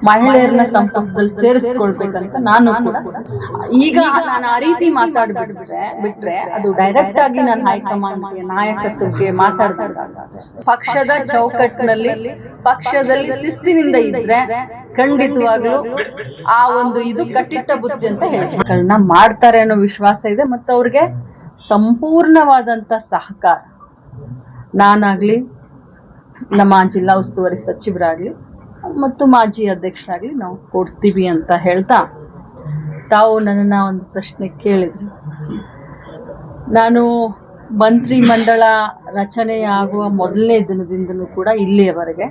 ಮಹಿಳೆಯರನ್ನ ಸಂಪುಟದಲ್ಲಿ ಸೇರಿಸ್ಕೊಳ್ಬೇಕಂತ ನಾನು ಕೂಡ ಈಗ ನಾನು ಆ ರೀತಿ ಮಾತಾಡ್ಬಿಟ್ರೆ ಅದು ಡೈರೆಕ್ಟ್ ಆಗಿ ನಾನು ಹೈಕಮಾಂಡ್ಗೆ ನಾಯಕತ್ವಕ್ಕೆ ಮಾತಾಡ್ದಾಗ ಪಕ್ಷದ ಚೌಕಟ್ಟಿನಲ್ಲಿ ಪಕ್ಷದಲ್ಲಿ ಶಿಸ್ತಿನಿಂದ ಇದ್ರೆ ಖಂಡಿತವಾಗ್ಲೂ ಆ ಒಂದು ಇದು ಕಟ್ಟಿಟ್ಟ ಬುದ್ಧಿ ಅಂತ ಹೇಳ್ತಾರೆ ಮಾಡ್ತಾರೆ ಅನ್ನೋ ವಿಶ್ವಾಸ ಇದೆ. ಮತ್ತು ಅವ್ರಿಗೆ ಸಂಪೂರ್ಣವಾದಂತ ಸಹಕಾರ ನಾನಾಗ್ಲಿ ನಮ್ಮ ಜಿಲ್ಲಾ ಉಸ್ತುವಾರಿ ಸಚಿವರಾಗ್ಲಿ ಮತ್ತು ಮಾಜಿ ಅಧ್ಯಕ್ಷರಾಗ್ಲಿ ನಾವು ಕೊಡ್ತೀವಿ ಅಂತ ಹೇಳ್ತಾ, ತಾವು ನನ್ನನ್ನು ಒಂದು ಪ್ರಶ್ನೆ ಕೇಳಿದ್ರಿ. ನಾನು ಮಂತ್ರಿ ಮಂಡಳ ರಚನೆಯಾಗುವ ಮೊದಲನೇ ದಿನದಿಂದಲೂ ಕೂಡ ಇಲ್ಲಿಯವರೆಗೆ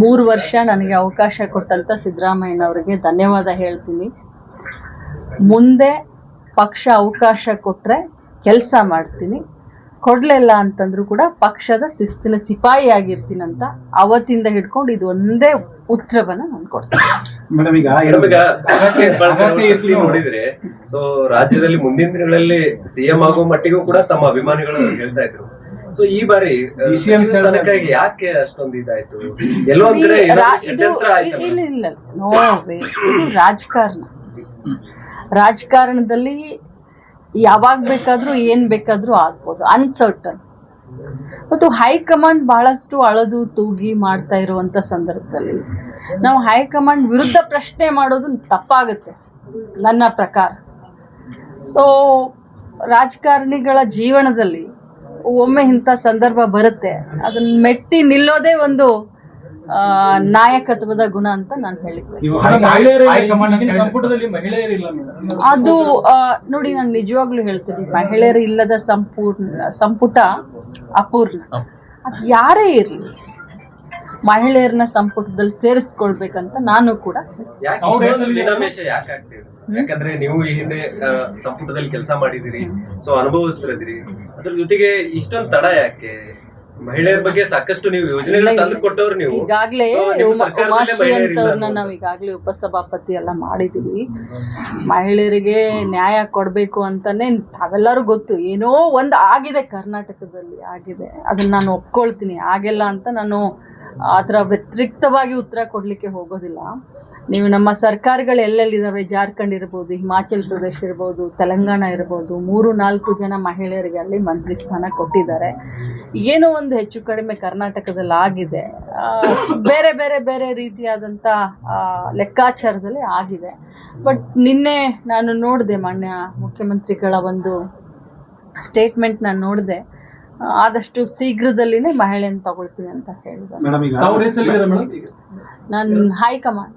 3 ವರ್ಷ ನನಗೆ ಅವಕಾಶ ಕೊಟ್ಟಂತ ಸಿದ್ದರಾಮಯ್ಯನವರಿಗೆ ಧನ್ಯವಾದ ಹೇಳ್ತೀನಿ. ಮುಂದೆ ಪಕ್ಷ ಅವಕಾಶ ಕೊಟ್ಟರೆ ಕೆಲಸ ಮಾಡ್ತೀನಿ, ಕೊಡಲಿಲ್ಲ ಅಂತಂದ್ರೂ ಕೂಡ ಪಕ್ಷದ ಶಿಸ್ತಿನ ಸಿಪಾಯಿ ಆಗಿರ್ತೀನಂತ ಅವತ್ತಿಂದ ಹಿಡ್ಕೊಂಡು ಇದು ಒಂದೇ ಉತ್ತರವನ್ನ ನಾನು ಕೊಡ್ತೀನಿ. ನೋಡಿದ್ರೆ ಸೊ ರಾಜ್ಯದಲ್ಲಿ ಮುಂದಿನ ದಿನಗಳಲ್ಲಿ ಸಿಎಂ ಆಗುವ ಮಟ್ಟಿಗೂ ಕೂಡ ತಮ್ಮ ಅಭಿಮಾನಿಗಳು ಹೇಳ್ತಾ ಇದ್ರು. ಸೊ ಈ ಬಾರಿ ತನಕಾಗಿ ಯಾಕೆ ಅಷ್ಟೊಂದು ಇದಾಯ್ತು? ಎಲ್ಲೋ ಒಂದ್ ಕಡೆ ಇಲ್ಲ ನೋವೇ ಇದು ರಾಜಕಾರಣದಲ್ಲಿ ಯಾವಾಗ ಬೇಕಾದ್ರೂ ಏನ್ ಬೇಕಾದ್ರೂ ಆಗ್ಬೋದು, ಅನ್ಸರ್ಟನ್. ಮತ್ತು ಹೈಕಮಾಂಡ್ ಬಹಳಷ್ಟು ಅಳದು ತೂಗಿ ಮಾಡ್ತಾ ಇರುವಂತ ಸಂದರ್ಭದಲ್ಲಿ ನಾವು ಹೈಕಮಾಂಡ್ ವಿರುದ್ಧ ಪ್ರಶ್ನೆ ಮಾಡೋದು ತಪ್ಪಾಗುತ್ತೆ ನನ್ನ ಪ್ರಕಾರ. ಸೊ ರಾಜಕಾರಣಿಗಳ ಜೀವನದಲ್ಲಿ ಒಮ್ಮೆ ಇಂಥ ಸಂದರ್ಭ ಬರುತ್ತೆ, ಅದನ್ನ ಮೆಟ್ಟಿ ನಿಲ್ಲೋದೇ ಒಂದು ನಾಯಕತ್ವದ ಗುಣ ಅಂತ ನಾನು ಹೇಳಿದ್ದೆ. ಅದು ನೋಡಿ, ನಾನು ನಿಜವಾಗ್ಲೂ ಹೇಳ್ತೀನಿ, ಮಹಿಳೆಯರು ಇಲ್ಲದ ಸಂಪುಟ ಅಪೂರ್ಣ. ಅದು ಯಾರೇ ಇರಲಿ ಮಹಿಳೆಯರನ್ನ ಸಂಪುಟದಲ್ಲಿ ಸೇರಿಸ್ಕೊಳ್ಬೇಕಂತ ನಾನು ಕೂಡ. ಯಾಕಂದ್ರೆ ನೀವು ಈ ಹಿಂದೆ ಸಂಪುಟದಲ್ಲಿ ಕೆಲಸ ಮಾಡಿದಿರಿ, ಸೊ ಅನುಭವಿಸ್ತಿದ್ರಿ, ಅದ್ರ ಜೊತೆಗೆ ಇಷ್ಟೊಂದು ತಡ ಯಾಕೆ? ಮಹಿಳೆಯರ ಬಗ್ಗೆ ಸಾಕಷ್ಟು ನೀವು ಯೋಜನೆ ತಂದು ಕೊಟ್ಟವ್ರು. ನೀವು ಈಗಾಗ್ಲೇ ಉಮಾಶ್ರೀ ಅಂತವ್ರನ್ನ ನಾವು ಈಗಾಗ್ಲೇ ಉಪಸಭಾಪತಿ ಎಲ್ಲ ಮಾಡಿದೀವಿ. ಮಹಿಳೆಯರಿಗೆ ನ್ಯಾಯ ಕೊಡ್ಬೇಕು ಅಂತಾನೆ ತಾವೆಲ್ಲರೂ ಗೊತ್ತು. ಏನೋ ಒಂದು ಆಗಿದೆ ಕರ್ನಾಟಕದಲ್ಲಿ, ಆಗಿದೆ, ಅದನ್ನ ನಾನು ಒಪ್ಕೊಳ್ತೀನಿ. ಆಗಿಲ್ಲ ಅಂತ ನಾನು ಆತರ ವ್ಯತಿರಿಕ್ತವಾಗಿ ಉತ್ತರ ಕೊಡ್ಲಿಕ್ಕೆ ಹೋಗೋದಿಲ್ಲ. ನೀವು ನಮ್ಮ ಸರ್ಕಾರಗಳು ಎಲ್ಲೆಲ್ಲಿದ್ದಾವೆ, ಜಾರ್ಖಂಡ್ ಇರ್ಬೋದು, ಹಿಮಾಚಲ್ ಪ್ರದೇಶ ಇರ್ಬೋದು, ತೆಲಂಗಾಣ ಇರ್ಬೋದು, 3-4 ಜನ ಮಹಿಳೆಯರಿಗೆ ಅಲ್ಲಿ ಮಂತ್ರಿ ಸ್ಥಾನ ಕೊಟ್ಟಿದ್ದಾರೆ. ಏನೋ ಒಂದು ಹೆಚ್ಚು ಕಡಿಮೆ ಕರ್ನಾಟಕದಲ್ಲಿ ಆಗಿದೆ, ಬೇರೆ ಬೇರೆ ಬೇರೆ ರೀತಿಯಾದಂಥ ಲೆಕ್ಕಾಚಾರದಲ್ಲಿ ಆಗಿದೆ. ಬಟ್ ನಿನ್ನೆ ನಾನು ನೋಡಿದೆ, ಮಾನ್ಯ ಮುಖ್ಯಮಂತ್ರಿಗಳ ಒಂದು ಸ್ಟೇಟ್ಮೆಂಟ್ ನಾನು ನೋಡಿದೆ, ಆದಷ್ಟು ಶೀಘ್ರದಲ್ಲಿನೇ ಮಹಿಳೆಯನ್ನು ತಗೊಳ್ತೀನಿ ಅಂತ ಹೇಳಿದ್ದಾರೆ. ನಾನು ಹೈಕಮಾಂಡ್.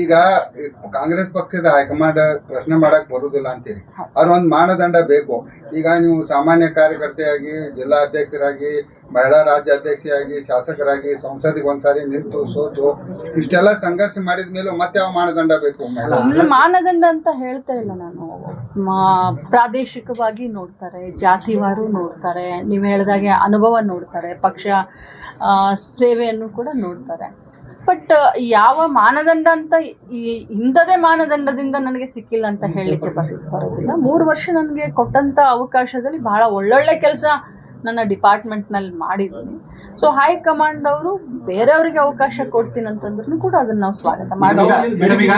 ಈಗ ಕಾಂಗ್ರೆಸ್ ಪಕ್ಷದ ಹೈಕಮಾಂಡ್ ಪ್ರಶ್ನೆ ಮಾಡಕ್ ಬರುದಿಲ್ಲ ಅಂತೀರಿ, ಅವ್ರ ಒಂದ್ ಮಾನದಂಡ ಬೇಕು. ಈಗ ನೀವು ಸಾಮಾನ್ಯ ಕಾರ್ಯಕರ್ತೆಯಾಗಿ, ಜಿಲ್ಲಾ ಅಧ್ಯಕ್ಷರಾಗಿ, ಮಹಿಳಾ ರಾಜ್ಯ ಅಧ್ಯಕ್ಷರಾಗಿ, ಶಾಸಕರಾಗಿ, ಸಂಸದಿಗೆ ಒಂದ್ಸಾರಿ ನಿಂತು ಸೋತು ಇಷ್ಟೆಲ್ಲ ಸಂಘರ್ಷ ಮಾಡಿದ ಮೇಲೆ ಮತ್ತೆ ಯಾವ ಮಾನದಂಡ ಬೇಕು? ಮಾನದಂಡ ಅಂತ ಹೇಳ್ತಾ ಇಲ್ಲ ನಾನು. ಪ್ರಾದೇಶಿಕವಾಗಿ ನೋಡ್ತಾರೆ, ಜಾತಿವಾರು ನೋಡ್ತಾರೆ, ನೀವು ಹೇಳಿದಾಗೆ ಅನುಭವ ನೋಡ್ತಾರೆ, ಪಕ್ಷ ಸೇವೆಯನ್ನು ಕೂಡ ನೋಡ್ತಾರೆ. ಬಟ್ ಯಾವ ಮಾನದಂಡ ಅಂತ ಇಂಥದೇ ಮಾನದಂಡದಿಂದ ನನಗೆ ಸಿಕ್ಕಿಲ್ಲ ಅಂತ ಹೇಳಲಿಕ್ಕೆ ಬರೋದಿಲ್ಲ. 3 ವರ್ಷ ನನಗೆ ಕೊಟ್ಟಂತ ಅವಕಾಶದಲ್ಲಿ ಬಹಳ ಒಳ್ಳೊಳ್ಳೆ ಕೆಲಸ ನನ್ನ ಡಿಪಾರ್ಟ್ಮೆಂಟ್ನಲ್ಲಿ ಮಾಡಿದ್ದೀನಿ. ಸೊ ಹೈಕಮಾಂಡ್ ಅವರು ಬೇರೆಯವರಿಗೆ ಅವಕಾಶ ಕೊಡ್ತೀನಿ ಅಂತಂದ್ರೂ ಕೂಡ ಅದನ್ನ ನಾವು ಸ್ವಾಗತ ಮಾಡ್ತೀವಿ.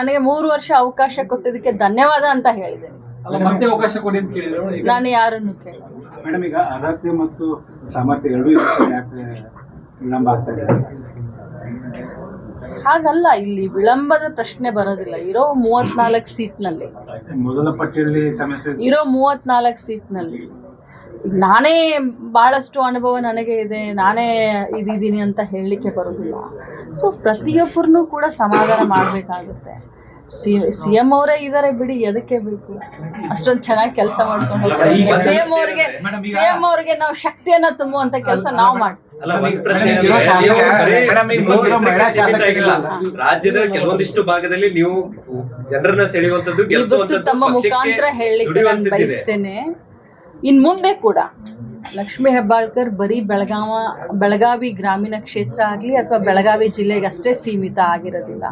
ನನಗೆ 3 ವರ್ಷ ಅವಕಾಶ ಕೊಟ್ಟಿದ್ದಕ್ಕೆ ಧನ್ಯವಾದ ಅಂತ ಹೇಳಿದೆ. ನಾನು ಯಾರನ್ನು ಕೇಳಿದೆ. ಮೇಡಮ್, ಈಗ ಅರ್ಹತೆ ಮತ್ತು ಸಾಮರ್ಥ್ಯ ಎರಡೂ ಯಾಕೆ ವಿಳಂಬ ಆಗ್ತಾ ಇದೆ? ಹಾಗಲ್ಲ, ಇಲ್ಲಿ ವಿಳಂಬದ ಪ್ರಶ್ನೆ ಬರೋದಿಲ್ಲ. ಇರೋ 34 ಸೀಟ್ನಲ್ಲಿ, ಮೊದಲ ಪಟ್ಟಿಯಲ್ಲಿ ಇರೋ 34 ಸೀಟ್ನಲ್ಲಿ ಈಗ ನಾನೇ ಬಹಳಷ್ಟು ಅನುಭವ ನನಗೆ ಇದೆ, ನಾನೇ ಇದ್ದೀನಿ ಅಂತ ಹೇಳಲಿಕ್ಕೆ ಬರೋದಿಲ್ಲ. ಸೊ ಪ್ರತಿಯೊಬ್ಬರನ್ನೂ ಕೂಡ ಸಮಾಧಾನ ಮಾಡಬೇಕಾಗುತ್ತೆ. ಸಿಎಂ ಅವರೇ ಇದಾರೆ ಬಿಡಿ, ಎದಕ್ಕೆ ಬೇಕು? ಅಷ್ಟೊಂದು ಚೆನ್ನಾಗಿ ಕೆಲಸ ಮಾಡ್ಕೊಂಡು ಹೋಗ್ತಾರೆ. ಸಿಎಂ ಅವ್ರಿಗೆ ನಾವು ಶಕ್ತಿಯನ್ನ ತುಂಬುವಂತ ಕೆಲಸ ನಾವು ಮಾಡ್ತೀವಿ. ರಾಜ್ಯದ ಕೆಲವೊಂದಿಷ್ಟು ಭಾಗದಲ್ಲಿ ನೀವು ಜನರನ್ನ ಸೆಳೆಯುವಂತದ್ದು ಇವತ್ತು ತಮ್ಮ ಮುಖಾಂತರ ಹೇಳಲಿಕ್ಕೆ ನಾನು ಬಯಸ್ತೇನೆ. ಇನ್ ಮುಂದೆ ಕೂಡ ಲಕ್ಷ್ಮೀ ಹೆಬ್ಬಾಳ್ಕರ್ ಬರೀ ಬೆಳಗಾವಿ ಗ್ರಾಮೀಣ ಕ್ಷೇತ್ರ ಆಗಲಿ ಅಥವಾ ಬೆಳಗಾವಿ ಜಿಲ್ಲೆಗೆ ಅಷ್ಟೇ ಸೀಮಿತ ಆಗಿರೋದಿಲ್ಲ.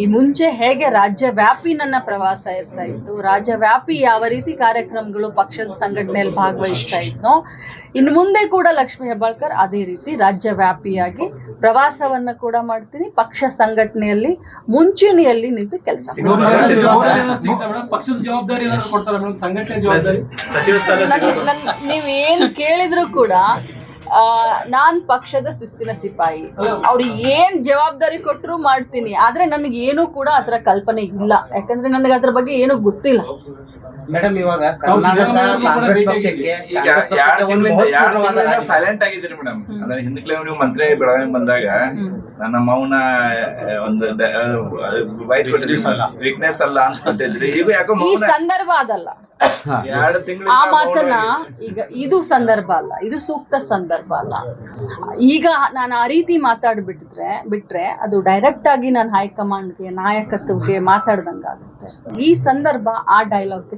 ಈ ಮುಂಚೆ ಹೇಗೆ ರಾಜ್ಯವ್ಯಾಪಿ ನನ್ನ ಪ್ರವಾಸ ಇರ್ತಾ ಇತ್ತು, ರಾಜ್ಯವ್ಯಾಪಿ ಯಾವ ರೀತಿ ಕಾರ್ಯಕ್ರಮಗಳು ಪಕ್ಷದ ಸಂಘಟನೆಯಲ್ಲಿ ಭಾಗವಹಿಸ್ತಾ ಇದ್ನೋ, ಇನ್ನು ಮುಂದೆ ಕೂಡ ಲಕ್ಷ್ಮೀ ಹೆಬ್ಬಾಳ್ಕರ್ ಅದೇ ರೀತಿ ರಾಜ್ಯವ್ಯಾಪಿಯಾಗಿ ಪ್ರವಾಸವನ್ನು ಕೂಡ ಮಾಡ್ತೀನಿ. ಪಕ್ಷ ಸಂಘಟನೆಯಲ್ಲಿ ಮುಂಚೂಣಿಯಲ್ಲಿ ನಿಂತು ಕೆಲಸ ಪಕ್ಷದ ಜವಾಬ್ದಾರಿ ಏನಾದ್ರು ಕೊಡ್ತಾರ ಮೇಡಮ್? ಸಂಘಟನೆ ಜವಾಬ್ದಾರಿ, ಸಚಿವ ಸ್ಥಾನ ನೀವೇನ್ ಕೇಳಿದ್ರು ಕೂಡ ನಾನ್ ಪಕ್ಷದ ಶಿಸ್ತಿನ ಸಿಪಾಯಿ. ಅವ್ರು ಏನ್ ಜವಾಬ್ದಾರಿ ಕೊಟ್ಟರು ಮಾಡ್ತೀನಿ. ಆದ್ರೆ ನನಗೆ ಏನೂ ಕೂಡ ಅದರ ಕಲ್ಪನೆ ಇಲ್ಲ, ಯಾಕಂದ್ರೆ ನನಗೆ ಅದ್ರ ಬಗ್ಗೆ ಏನೂ ಗೊತ್ತಿಲ್ಲ. ಮೇಡಮ್, ಇವಾಗ ಕರ್ನಾಟಕ ಕಾಂಗ್ರೆಸ್ ಪಕ್ಷಕ್ಕೆ ಸೈಲೆಂಟ್ ಆಗಿದ್ದೀರಿ ಮೇಡಮ್. ಅಂದ್ರೆ ಹಿಂದಕ್ಕೆ ನೀವು ಮಂತ್ರಿ ಬೆಳಗಾವಿ ಬಂದಾಗ ನನ್ನ ಮೌನ ಒಂದು ವೀಕ್ನೆಸ್ ಅಲ್ಲ ಅಂತಿದ್ರಿ. ಈಗ ಯಾಕೋ ಈ ಸಂದರ್ಭ ಅದಲ್ಲ, 2 ತಿಂಗಳು ಆ ಮಾತನ್ನ ಈಗ ಇದು ಸಂದರ್ಭ ಅಲ್ಲ, ಇದು ಸೂಕ್ತ ಸಂದರ್ಭ ಅಲ್ಲ. ಈಗ ನಾನು ಆ ರೀತಿ ಬಿಟ್ರೆ ಅದು ಡೈರೆಕ್ಟ್ ಆಗಿ ನಾನು ಹೈಕಮಾಂಡ್ಗೆ ನಾಯಕತ್ವಕ್ಕೆ ಮಾತಾಡ್ದಂಗಾಗುತ್ತೆ. ಈ ಸಂದರ್ಭ ಆ ಡೈಲಾಗ್ಗೆ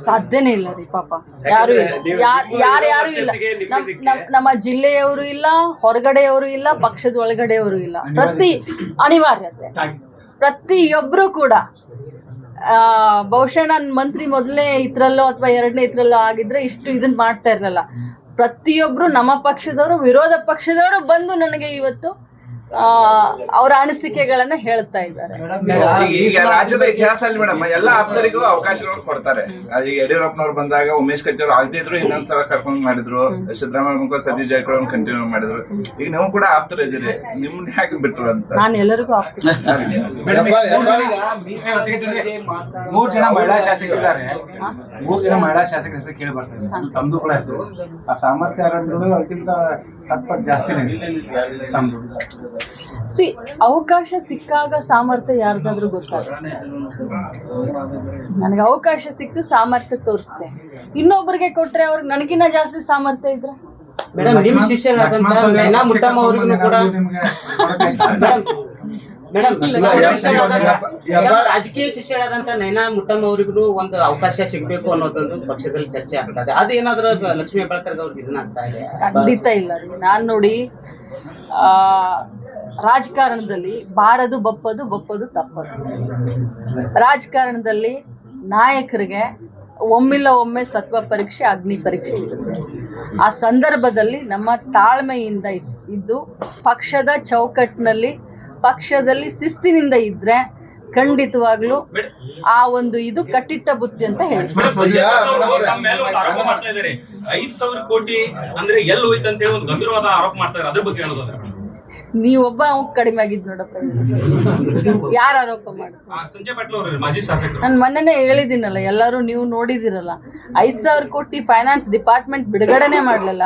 ಸಾಧ್ಯನೇ ಇಲ್ಲ ರೀ. ಪಾಪ ಯಾರ್ಯಾರು ಇಲ್ಲ, ನಮ್ಮ ಜಿಲ್ಲೆಯವರು ಇಲ್ಲ, ಹೊರಗಡೆಯವರು ಇಲ್ಲ, ಪಕ್ಷದ ಒಳಗಡೆಯವರು ಇಲ್ಲ. ಅನಿವಾರ್ಯತೆ ಪ್ರತಿಯೊಬ್ರು ಕೂಡ ಬಹುಶಃ ನಾನು ಮಂತ್ರಿ ಮೊದಲನೇ ಇದ್ರಲ್ಲೋ ಅಥವಾ 2ನೇ ಇದ್ರಲ್ಲೋ ಆಗಿದ್ರೆ ಇಷ್ಟು ಇದನ್ನ ಮಾಡ್ತಾ ಇರಲಿಲ್ಲ. ಪ್ರತಿಯೊಬ್ರು ನಮ್ಮ ಪಕ್ಷದವರು, ವಿರೋಧ ಪಕ್ಷದವರು ಬಂದು ನನಗೆ ಇವತ್ತು ಅವರ ಅನಿಸಿಕೆಗಳನ್ನ ಹೇಳ್ತಾ ಇದ್ದಾರೆ. ಈಗ ರಾಜ್ಯದ ಇತಿಹಾಸದಲ್ಲಿ ಮೇಡಮ್ ಎಲ್ಲಾ ಆಪ್ತರಿಗೂ ಅವಕಾಶಗಳು ಕೊಡ್ತಾರೆ. ಈಗ ಯಡಿಯೂರಪ್ಪನವ್ರು ಬಂದಾಗ ಉಮೇಶ್ ಕತ್ತಿ ಅವ್ರು ಆಗ್ತಿದ್ರು, ಇನ್ನೊಂದ್ಸಲ ಕರ್ಕೊಂಡ್ ಮಾಡಿದ್ರು. ಸಿದ್ದರಾಮಯ್ಯ ಸತೀಶ್ ಜಾರಕಿಹೊಳಿ ಕಂಟಿನ್ಯೂ ಮಾಡಿದ್ರು. ಈಗ ನೀವು ಕೂಡ ಆಪ್ತರು ಇದ್ದೀರಿ, ನಿಮ್ನ ಯಾಕೆ ಬಿಟ್ರು ಅಂತ ನಾನು ಎಲ್ಲರಿಗೂ ಆಗ್ತೀನಿ. 3 ಜನ ಮಹಿಳಾ ಶಾಸಕರಿದ್ದಾರೆ. 3 ಜನ ಮಹಿಳಾ ಶಾಸಕರ ಹೆಸರು ಕೇಳಿ ಬರ್ತಾರೆ. ತಮ್ದು ಕೂಡ ಹೆಸರು. ಆ ಸಾಮರ್ಥ್ಯ ಯಾರಂದ್ರೂ ಅದಕ್ಕಿಂತ 10 ಪಟ್ಟು ಜಾಸ್ತಿನೇ ತಮ್ದು. ಅವಕಾಶ ಸಿಕ್ಕಾಗ ಸಾಮರ್ಥ್ಯ ಯಾರ್ದಾದ್ರೂ ಗೊತ್ತಾಗುತ್ತೆ. ನನಗೆ ಅವಕಾಶ ಸಿಕ್ತು, ಸಾಮರ್ಥ್ಯ ತೋರಿಸ್ದೆ. ಇನ್ನೊಬ್ಬರಿಗೆ ಕೊಟ್ರೆ ಅವ್ರಿಗೆ ನನಗಿನ್ನ ಜಾಸ್ತಿ ಸಾಮರ್ಥ್ಯ ಇದ್ರೆ ಮೇಡಮ್, ನಿಮ್ ಶಿಷ್ಯರಾದಂತ ನೈನಾ ಮುಟ್ಟಮ್ಮ ಅವ್ರಿಗೂ ಕೂಡ ರಾಜಕೀಯ ಶಿಷ್ಯರಾದಂತ ನೈನಾ ಮುಟ್ಟಮ್ಮ ಅವ್ರಿಗೂ ಒಂದು ಅವಕಾಶ ಸಿಗ್ಬೇಕು ಅನ್ನೋದೊಂದು ಪಕ್ಷದಲ್ಲಿ ಚರ್ಚೆ ಆಗ್ತದೆ. ಅದೇನಾದ್ರೂ ಲಕ್ಷ್ಮೀ ಹೆಬ್ಬಾಳ್ಕರ್ ಅವ್ರಿಗೆ ಇದನ್ನ ಆಗ್ತಾ ಇದೆ? ಖಂಡಿತ ಇಲ್ಲ ರೀ. ನಾನ್ ನೋಡಿ, ರಾಜಕಾರಣದಲ್ಲಿ ಬಾರದು ಬಪ್ಪದು ತಪ್ಪದು. ರಾಜಕಾರಣದಲ್ಲಿ ನಾಯಕರಿಗೆ ಒಮ್ಮಿಲ್ಲ ಒಮ್ಮೆ ಸತ್ವ ಪರೀಕ್ಷೆ, ಅಗ್ನಿ ಪರೀಕ್ಷೆ ಇರುತ್ತೆ. ಆ ಸಂದರ್ಭದಲ್ಲಿ ನಮ್ಮ ತಾಳ್ಮೆಯಿಂದ ಇದ್ದು ಪಕ್ಷದ ಚೌಕಟ್ಟಿನಲ್ಲಿ, ಪಕ್ಷದಲ್ಲಿ ಶಿಸ್ತಿನಿಂದ ಇದ್ರೆ ಖಂಡಿತವಾಗ್ಲೂ ಆ ಒಂದು ಇದು ಕಟ್ಟಿಟ್ಟ ಬುತ್ತಿ ಅಂತ ಹೇಳಿ. 5,000 ಕೋಟಿ ಅಂದ್ರೆ ಎಲ್ಲಿ ಹೋಯ್ತು ಅಂತ ಹೇಳಿ ಒಂದು ಗಂಭೀರವಾದ ಆರೋಪ ಮಾಡ್ತಾರೆ. ಅದ್ರ ಬಗ್ಗೆ ಹೇಳೋದಾದ್ರೆ ನೀವೊಬ್ಬ ಕಡಿಮೆ ಆಗಿದ್ ನೋಡಪ್ಪ. ಯಾರು ಆರೋಪ ಮಾಡ್ತಾರೆ? ಸಂಜಯ್ ಪಾಟೀಲ್ ಅವರು ಮಾಜಿ ಶಾಸಕರು. ನಾನು ಮೊನ್ನೆನೇ ಹೇಳಿದ್ದೀನಲ್ಲ, ಎಲ್ಲರೂ ನೀವು ನೋಡಿದಿರಲ್ಲ. 5,000 ಕೋಟಿ ಫೈನಾನ್ಸ್ ಡಿಪಾರ್ಟ್ಮೆಂಟ್ ಬಿಡುಗಡೆನೆ ಮಾಡಲಿಲ್ಲ.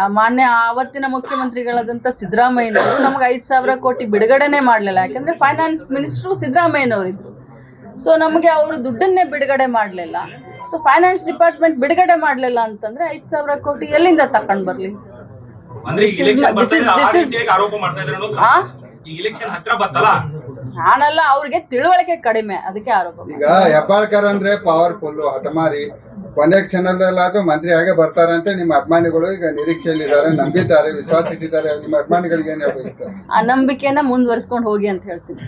ಆವತ್ತಿನ ಮುಖ್ಯಮಂತ್ರಿಗಳಾದಂಥ ಸಿದ್ದರಾಮಯ್ಯನವರು ನಮಗೆ 5,000 ಕೋಟಿ ಬಿಡುಗಡೆನೆ ಮಾಡಲಿಲ್ಲ. ಯಾಕಂದ್ರೆ ಫೈನಾನ್ಸ್ ಮಿನಿಸ್ಟ್ರು ಸಿದ್ದರಾಮಯ್ಯನವರಿದ್ರು. ಸೊ ನಮಗೆ ಅವರು ದುಡ್ಡನ್ನೇ ಬಿಡುಗಡೆ ಮಾಡಲಿಲ್ಲ. ಸೊ ಫೈನಾನ್ಸ್ ಡಿಪಾರ್ಟ್ಮೆಂಟ್ ಬಿಡುಗಡೆ ಮಾಡಲಿಲ್ಲ ಅಂತಂದ್ರೆ 5,000 ಕೋಟಿ ಎಲ್ಲಿಂದ ತಕೊಂಡ್ ಬರ್ಲಿ? ನಾನಲ್ಲ, ಅವ್ರಿಗೆ ತಿಳುವಳಿಕೆ ಕಡಿಮೆ, ಅದಕ್ಕೆ ಆರೋಪ. ಈಗ ಹೆಬ್ಬಾಳ್ಕರ್ ಅಂದ್ರೆ ಪವರ್ಫುಲ್, ಹಠಮಾರಿ. ಕೊನೆ ಕ್ಷಣದಲ್ಲಾದ್ರೂ ಮಂತ್ರಿ ಹಾಗೆ ಬರ್ತಾರಂತೆ ನಿಮ್ಮ ಅಭಿಮಾನಿಗಳು ಈಗ ನಿರೀಕ್ಷೆಯಲ್ಲಿದ್ದಾರೆ, ನಂಬಿದ್ದಾರೆ, ವಿಶ್ವಾಸ ಇಟ್ಟಿದ್ದಾರೆ. ನಿಮ್ಮ ಅಭಿಮಾನಿಗಳಿಗೆ ಏನ್ ಹೇಳ್ಬೇಕು? ಆ ನಂಬಿಕೆನ ಮುಂದುವರಿಸ್ಕೊಂಡು ಹೋಗಿ ಅಂತ ಹೇಳ್ತೀನಿ.